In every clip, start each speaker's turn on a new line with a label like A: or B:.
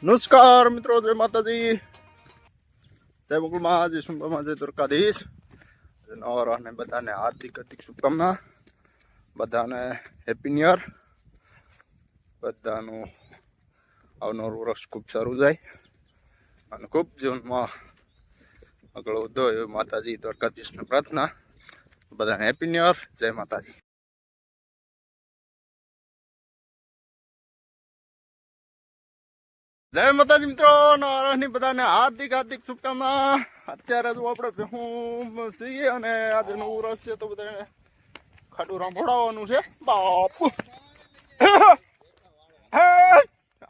A: નમસ્કાર મિત્રો, જય માતાજી, જય મુકુલમાં, જય સુંબરમાં, જય દ્વારકાધીશ. નવરાને બધાને હાર્દિક હાર્દિક શુભકામના. બધાને હેપી ન્યુ યર. બધાનું આવનારું વર્ષ ખૂબ સારું જાય અને ખૂબ જીવનમાં આગળ વધો એવી માતાજી દ્વારકાધીશને પ્રાર્થના. બધાને હેપી ન્યુ યર. જય માતાજી. જય માતાજી મિત્રો, નવરાની બધાને હાર્દિક હાર્દિક શુભકામના. અત્યારે જો આપણે હું છીએ અને આજે નવું વર્ષ છે તો બધાને ખાટું રાંભોડાવવાનું છે. બાપ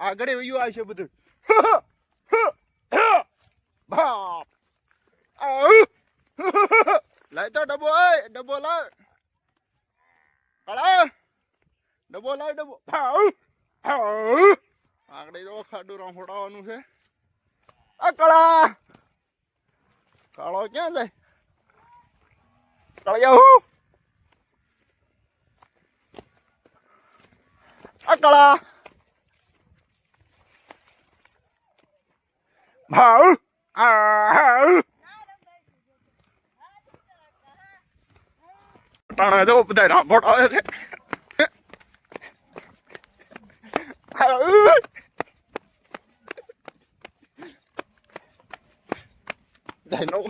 A: આગળ વયું આવશે બધું. બાપ લાય તો ડબ્બો, ડબ્બો લાવ, કળા ડબ્બો લાવ, ડબ્બો. આગળ જો ખાડું રાંભોડાવવાનું છે. આ કળા કાળો ક્યાં જાય? કળિયા હું આ કળા ભાવ ટાણા જો બધા રાંભોડાવે છે. No.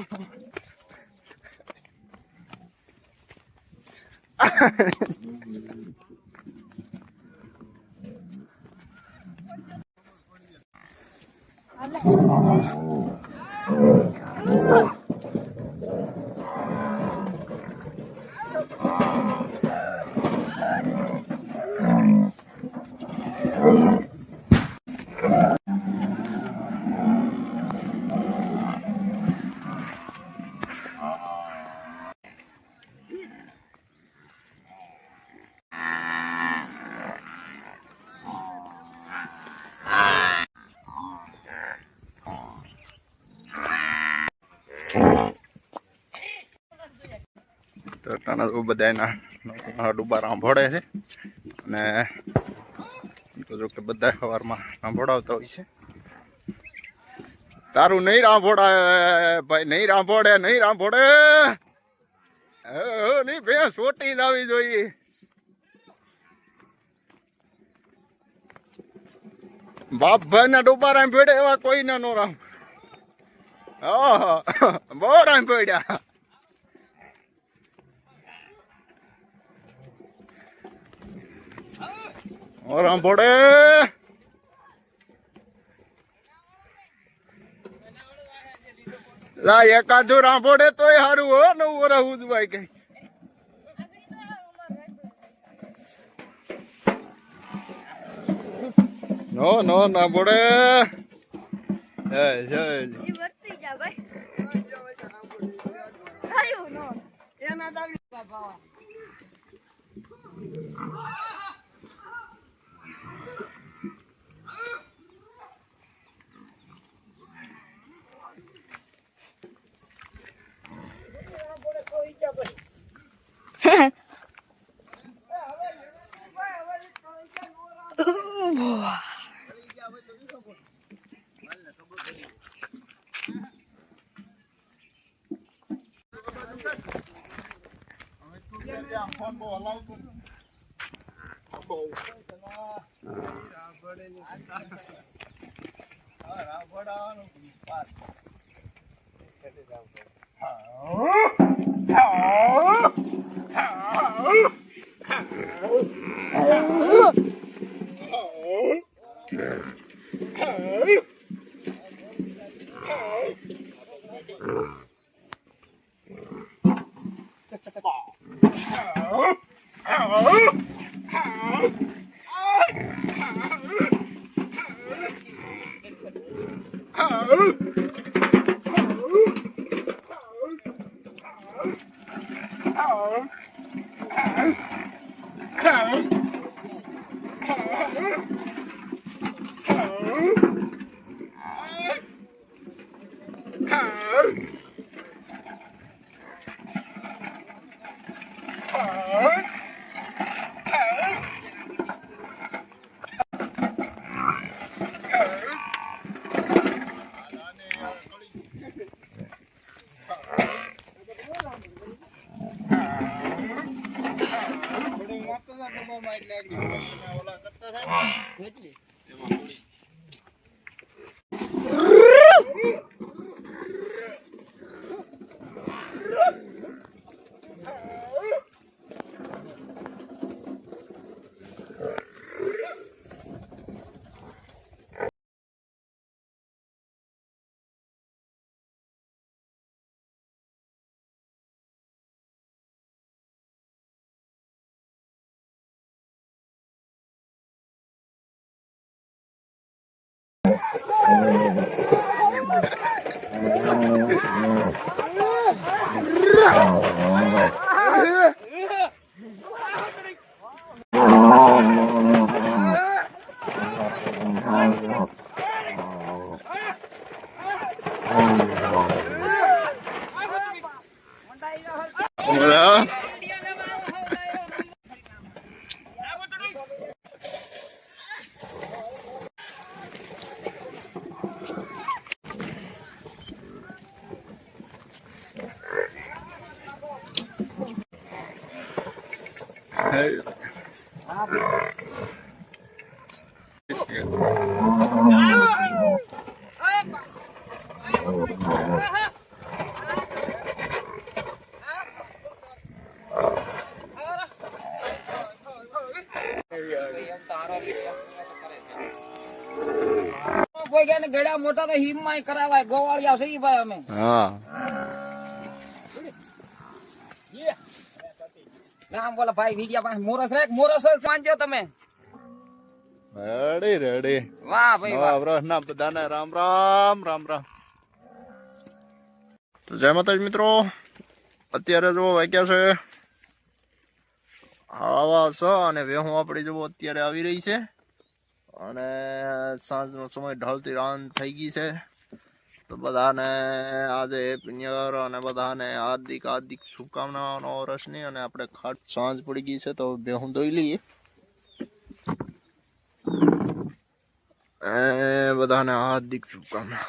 A: તો ટાણા બધા ડૂબા રાંભોડે છે અને જો કે બધા સવારમાં રાંભોડાવતા હોય છે. તારું નહીં રાંભોડાય ભાઈ, નહીં રાંભોડે, નહીં રાંભોડે નહીં ભેં સોટી જ આવી જોઈએ. બાપ ભાઈ ના ડૂબા રાંભોડે એવા કોઈ ના નો રામ. બહુ રાંભોડ્યા. રાંભોડે લા એકાદું રાંભોડે તોય સારું હો. નવું વરસ ઉજવાય કઈ. નો નો રાંભોડે. ફોન બહુ હલાવતું
B: કોઈ કે ગળ્યા મોટા તો હિમ માં કરાવાય ગોવાળી આવશે ઈ ભાઈ અમે
A: હા
B: નામ બોલો ભાઈ વિડિયા પાસે મોરસ સાંજો તમે
A: રેડી રેડી
B: વાહ ભાઈ વાહ
A: વર્ષના બધાને રામ રામ રામ રામ. તો જય માતાજી મિત્રો, અત્યારે જો વાગ્યા છે આવા છે અને વેહું આપણી જો અત્યારે આવી રહી છે અને સાંજનો સમય ઢળતી રાત થઈ ગઈ છે. તો બધાને આજે હેપી ન્યુ યર અને બધાને હાર્દિક શુભકામનાઓનો વર્ષની. અને આપણે ખાટ સાંજ પડી ગઈ છે તો ભેહું ધોઈ લઈએ. બધાને હાર્દિક શુભકામના.